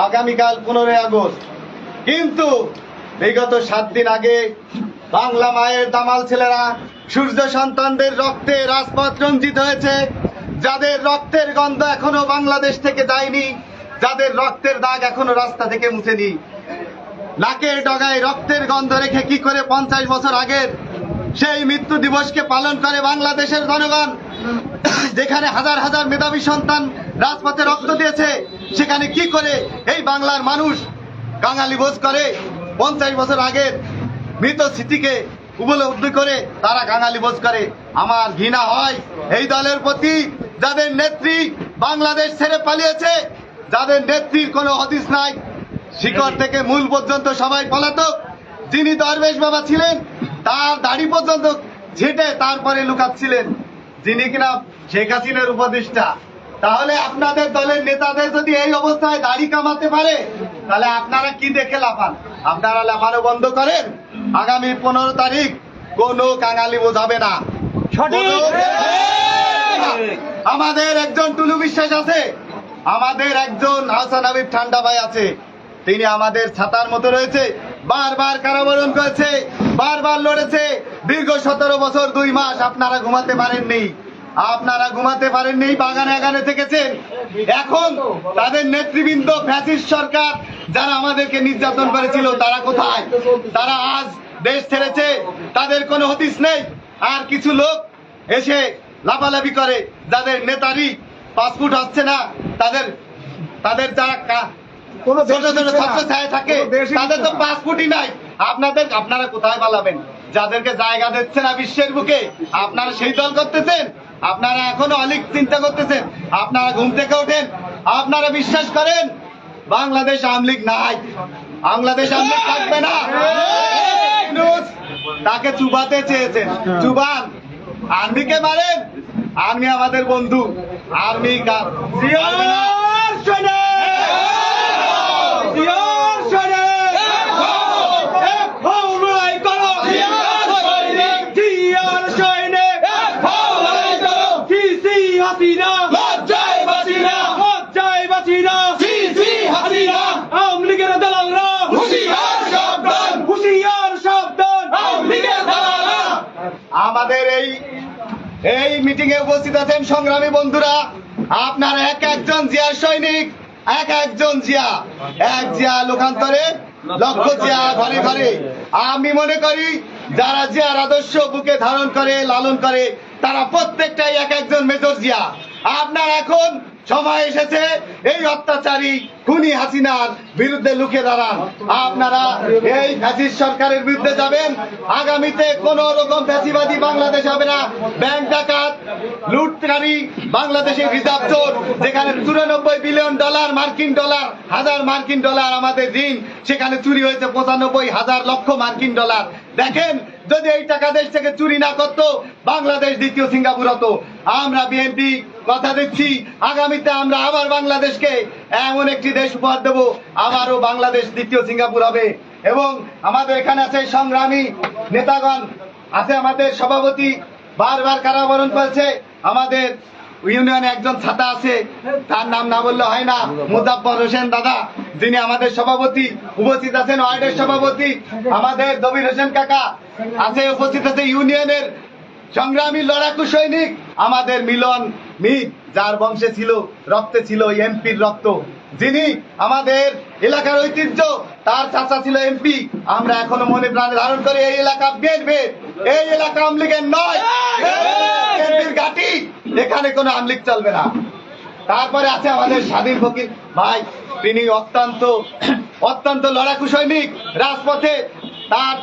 আগামীকাল 15ই আগস্ট। কিন্তু বিগত 7 দিন আগে বাংলা মায়ের দামাল ছেলেরা সূর্য সন্তানদের রক্তে রাজপথ রঞ্জিত হয়েছে। যাদের রক্তের গন্ধ এখনো বাংলাদেশ থেকে যায়নি, যাদের রক্তের দাগ এখনো রাস্তা থেকে মুছেনি, নাকের ডগায় রক্তের গন্ধ রেখে কি করে 50 বছর আগের সেই মৃত্যু দিবসকে পালন করে বাংলাদেশের জনগণ? যেখানে হাজার হাজার মেধাবী সন্তান রাজপথে রক্ত দিয়েছে, সেখানে কি করে এই বাংলার মানুষ গাঙালি বোঝ করে? 50 বছর আগের মৃত স্মৃতিকে উপলব্ধি করে তারা গাঙালি বোঝ করে। আমার ঘৃণা হয় এই দলের প্রতি, যাদের নেত্রী বাংলাদেশ ছেড়ে পালিয়েছে, যাদের নেত্রীর কোনো হদিস নাই, শিকড় থেকে মূল পর্যন্ত সবাই পলাতক। যিনি দরবেশ বাবা ছিলেন, তার দাড়ি পর্যন্ত ঝেঁটে তারপরে লুকাচ্ছিলেন, যিনি কিনা শেখ হাসিনার উপদেষ্টা। তাহলে আপনাদের দলের নেতাদের যদি এই অবস্থায় দাড়ি কামাতে পারে, তাহলে আপনারা কি দেখে লাফান? আপনারা লাফানো বন্ধ করেন। আগামী 15 তারিখ কোনো কাঙালি বোঝাবে না। আমাদের একজন টুলু বিশ্বাস আছে, আমাদের একজন হাসান হাবিব ঠান্ডা ভাই আছে, তিনি আমাদের ছাতার মতো রয়েছে। বারবার কারাবরণ করেছে, বারবার লড়েছে। দীর্ঘ 17 বছর 2 মাস আপনারা ঘুমাতে পারেননি, বাগানে আগানে থেকেছেন। এখন তাদের নেতৃবৃন্দ, ফ্যাসিস্ট সরকার যারা আমাদেরকে নির্যাতন করেছিল, তারা কোথায়? তারা আজ দেশ ছেড়েছে, তাদের কোনো হদিস নেই। আর কিছু লোক এসে লাফালাফি করে, যাদের নেতারই পাসপোর্ট হচ্ছে না, তাদের যারা ছোট ছোট ছাত্র ছায়া থাকে, তাদের তো পাসপোর্টই নাই। আপনারা কোথায় পালাবেন? যাদেরকে জায়গা দিচ্ছে না বিশ্বের বুকে, আপনারা সেই দল করতেছেন। আপনারা এখনো অনেক চিন্তা করতেছেন। আপনারা ঘুম থেকে ওঠেন, আপনারা বিশ্বাস করেন বাংলাদেশ আওয়ামী লীগ নাই, বাংলাদেশ আওয়ামী লীগ থাকবে না। তাকে চুবাতে চেয়েছেন, চুবান। আর্মিকে মারেন, আর্মি আমাদের বন্ধু। আর্মি আমাদের এই মিটিং এ উপস্থিত আছেন সংগ্রামী বন্ধুরা। আপনারা একজন জিয়ার সৈনিক, একজন জিয়া, এক জিয়া লোকান্তরে লক্ষ জিয়া ঘরে ঘরে। আমি মনে করি যারা জিয়ার আদর্শ বুকে ধারণ করে, লালন করে, তারা প্রত্যেকটাই একজন মেজর জিয়া। আপনার এখন সময় এসেছে এই অত্যাচারী খুনি হাসিনার বিরুদ্ধে লুকে দাঁড়ান। আপনারা এই ফ্যাসিস্ট সরকারের বিরুদ্ধে যাবেন। আগামীতে কোন রকম ফ্যাসিবাদী বাংলাদেশ হবে না। ব্যাংক ডাকাত, লুটকারী, বাংলাদেশের রিজার্ভ চোর, যেখানে 94 বিলিয়ন ডলার, মার্কিন ডলার, হাজার মার্কিন ডলার আমাদের ঋণ, সেখানে চুরি হয়েছে 95,000 লক্ষ মার্কিন ডলার। দেখেন, যদি এই টাকা দেশ থেকে চুরি না করতো, বাংলাদেশ দ্বিতীয় সিঙ্গাপুর হতো। আমরা বিএনপি কথা দিচ্ছি, আগামীতে আমরা আবার বাংলাদেশকে এমন একটি দেশ উপহার দেব, আবারও বাংলাদেশ দ্বিতীয় সিঙ্গাপুর হবে। এবং আমাদের এখানে আছে সংগ্রামী নেতাগণ, আছে আমাদের সভাপতি, বারবার কারাবরণ করেছে। আমাদের ইউনিয়নে একজন ছাতা আছে, তার নাম না বললে হয় না, মুজাফফর হোসেন দাদা, যিনি আমাদের সভাপতি। উপস্থিত আছেন ওয়ার্ডের সভাপতি আমাদের দবির হোসেন কাকা, আছে উপস্থিত আছে ইউনিয়নের সংগ্রামী লড়াকু সৈনিক আমাদের মিলন মির, যার বংশে ছিল, রক্তে ছিল এমপির রক্ত, যিনি আমাদের এলাকার ঐতিহ্য, তার চাচা ছিল এমপি। আমরা এখনো মনে প্রাণে ধারণ করি এই এলাকা বিএনপি, এই এলাকা আওয়ামী লীগের নয়, বিএনপির ঘাঁটি, এখানে কোনো আওয়ামী লীগ চলবে না। তারপরে আছে আমাদের স্বাধীন ফকির ভাই, তিনি অত্যন্ত লড়াকু সৈনিক, রাজপথে তার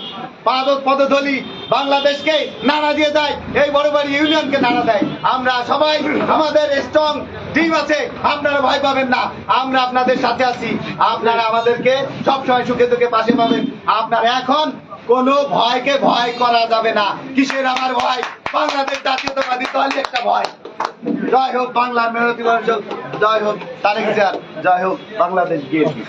পদধূলি বাংলাদেশকে নাড়া দিয়ে দেয়, এই বড় বড় ইউনিয়নকে নাড়া দেয়। আমরা সবাই, আমাদের স্ট্রং টিম আছে, আপনারা ভয় পাবেন না, আমরা আপনাদের সাথে আছি। আপনারা আমাদেরকে সবসময় সুখে দুঃখে পাশে পাবেন। আপনারা এখন কোনো ভয়কে ভয় করা যাবে না। কিসের আমার ভয়? বাংলাদেশ জাতীয়তাবাদী দলই একটা ভয়। জয় হোক বাংলার মেহনতি মানুষ, জয় হোক তারেক জিয়া, জয় হোক বাংলাদেশ বিএনপি।